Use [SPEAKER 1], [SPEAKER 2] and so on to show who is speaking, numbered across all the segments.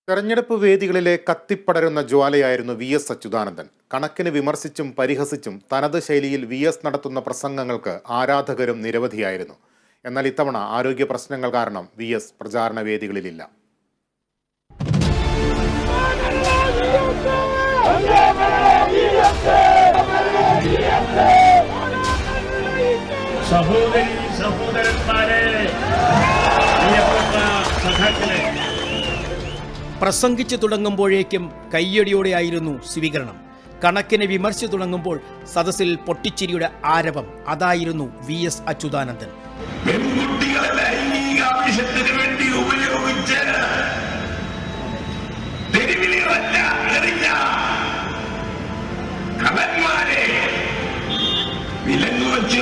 [SPEAKER 1] തെരഞ്ഞെടുപ്പ് വേദികളിലെ കത്തിപ്പടരുന്ന ജ്വാലയായിരുന്നു വി.എസ്. അച്യുതാനന്ദൻ. കണക്കിന് വിമർശിച്ചും പരിഹസിച്ചും തനത് ശൈലിയിൽ വി.എസ്. നടത്തുന്ന പ്രസംഗങ്ങൾക്ക് ആരാധകരും നിരവധിയായിരുന്നു. എന്നാൽ ഇത്തവണ ആരോഗ്യ പ്രശ്നങ്ങൾ കാരണം വി.എസ്. പ്രചാരണ വേദികളിലില്ല.
[SPEAKER 2] പ്രസംഗിച്ചു തുടങ്ങുമ്പോഴേക്കും കയ്യടിയോടെയായിരുന്നു സ്വീകരണം. കണക്കിന് വിമർശിച്ചു തുടങ്ങുമ്പോൾ സദസ്സിൽ പൊട്ടിച്ചിരിയുടെ ആരവം. അതായിരുന്നു വി.എസ്. അച്യുതാനന്ദൻ.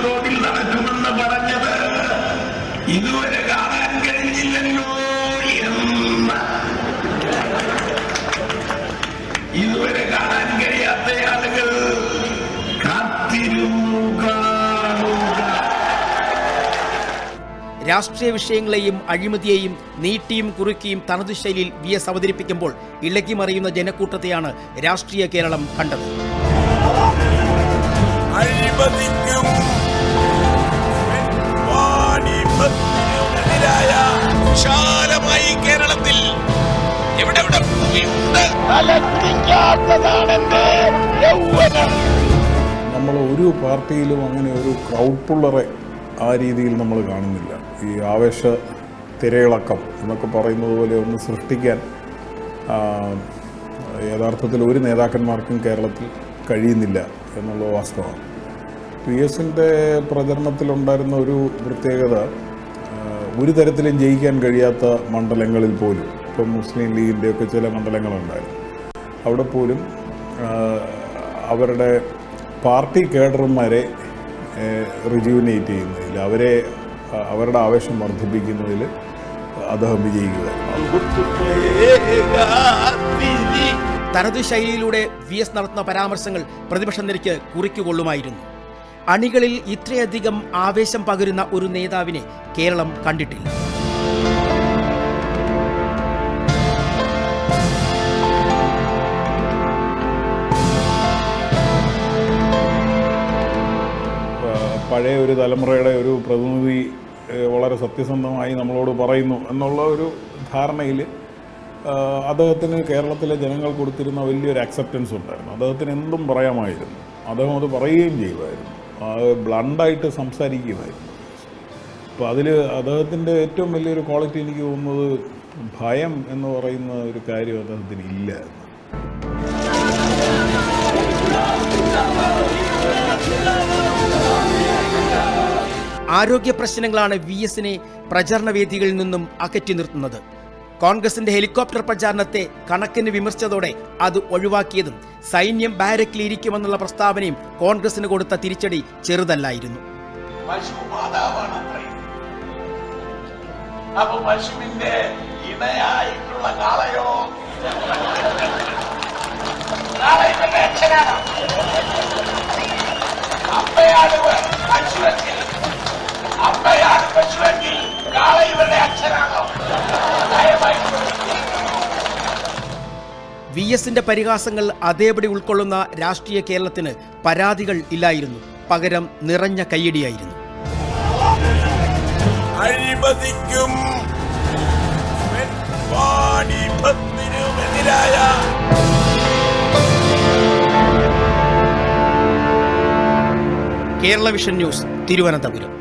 [SPEAKER 3] റോഡിൽ നടക്കുമെന്ന് പറഞ്ഞത് ഇതുവരെ കാണാൻ കഴിഞ്ഞില്ലല്ലോ എന്ന് ഇതുവരെ കാണാൻ കഴിയാത്ത ആളുകൾ കാത്തിരുന്നു കാണുക.
[SPEAKER 2] രാഷ്ട്രീയ വിഷയങ്ങളെയും അഴിമതിയെയും നീട്ടിയും കുറുക്കിയും തനതു ശൈലിയിൽ വി.എസ്. അവതരിപ്പിക്കുമ്പോൾ ഇളകിമറിയുന്ന ജനക്കൂട്ടത്തെയാണ് രാഷ്ട്രീയ കേരളം കണ്ടത്.
[SPEAKER 3] കേരളത്തിൽ
[SPEAKER 4] നമ്മൾ ഒരു പാർട്ടിയിലും അങ്ങനെ ഒരു ക്രൗഡ് പുള്ളറെ ആ രീതിയിൽ നമ്മൾ കാണുന്നില്ല. ഈ ആവേശ തിരയിളക്കം എന്നൊക്കെ പറയുന്നത് പോലെ ഒന്ന് സൃഷ്ടിക്കാൻ യഥാർത്ഥത്തിൽ ഒരു നേതാക്കന്മാർക്കും കേരളത്തിൽ കഴിയുന്നില്ല എന്നുള്ള വാസ്തവമാണ്. വി.എസിൻ്റെ പ്രചരണത്തിലുണ്ടായിരുന്ന ഒരു പ്രത്യേകത, ഒരു തരത്തിലും ജയിക്കാൻ കഴിയാത്ത മണ്ഡലങ്ങളിൽ പോലും, ഇപ്പം മുസ്ലിം ലീഗിൻ്റെയൊക്കെ ചില മണ്ഡലങ്ങളുണ്ടായിരുന്നു, അവിടെ പോലും അവരുടെ പാർട്ടി കേഡർമാരെ റിജുവിനേറ്റ് ചെയ്യുന്നതിൽ, അവരുടെ ആവേശം വർദ്ധിപ്പിക്കുന്നതിൽ അദ്ദേഹം വിജയിക്കുകയായിരുന്നു.
[SPEAKER 2] തനതു ശൈലിയിലൂടെ വി.എസ്. നടത്തുന്ന പരാമർശങ്ങൾ പ്രതിപക്ഷ നിരക്ക് കുറിക്കുകൊള്ളുമായിരുന്നു. അണികളിൽ ഇത്രയധികം ആവേശം പകരുന്ന ഒരു നേതാവിനെ കേരളം കണ്ടിട്ടില്ല.
[SPEAKER 4] പഴയ ഒരു തലമുറയുടെ ഒരു പ്രതിനിധി വളരെ സത്യസന്ധമായി നമ്മളോട് പറയുന്നു എന്നുള്ള ഒരു ധാരണയിൽ അദ്ദേഹത്തിന് കേരളത്തിലെ ജനങ്ങൾ കൊടുത്തിരുന്ന വലിയൊരു അക്സെപ്റ്റൻസ് ഉണ്ടായിരുന്നു. അദ്ദേഹത്തിന് എന്തും പറയാമായിരുന്നു, അദ്ദേഹം അത് പറയുകയും ചെയ്യുമായിരുന്നു, അത് ബ്ലണ്ടായിട്ട് സംസാരിക്കുമായിരുന്നു. അപ്പോൾ അതിൽ അദ്ദേഹത്തിൻ്റെ ഏറ്റവും വലിയൊരു ക്വാളിറ്റി എനിക്ക് തോന്നുന്നത് ഭയം എന്ന് പറയുന്ന ഒരു കാര്യം അദ്ദേഹത്തിന് ഇല്ല.
[SPEAKER 2] ആരോഗ്യ പ്രശ്നങ്ങളാണ് വി.എസിനെ പ്രചരണ വേദികളിൽ നിന്നും അകറ്റി നിർത്തുന്നത്. കോൺഗ്രസിന്റെ ഹെലികോപ്റ്റർ പ്രചാരണത്തെ കണക്കിന് വിമർശിച്ചതോടെ അത് ഒഴിവാക്കിയതും സൈന്യം ബാരക്കിൽ ഇരിക്കുമെന്നുള്ള പ്രസ്താവനയും കോൺഗ്രസിന് കൊടുത്ത തിരിച്ചടി ചെറുതല്ലായിരുന്നു.
[SPEAKER 3] പശുവിന്റെ ഇണയായിട്ടുള്ള കാളയോ പശുവെങ്കിൽ കാള ഇവരുടെ അച്ഛനാണോ?
[SPEAKER 2] വി.എസിന്റെ പരിഹാസങ്ങൾ അതേപടി ഉൾക്കൊള്ളുന്ന രാഷ്ട്രീയ കേരളത്തിന് പരാതികൾ ഇല്ലായിരുന്നു. പകരം നിറഞ്ഞ കയ്യടിയായിരുന്നു.
[SPEAKER 3] അഴിമതിക്കും
[SPEAKER 2] കേരള വിഷൻ ന്യൂസ്, തിരുവനന്തപുരം.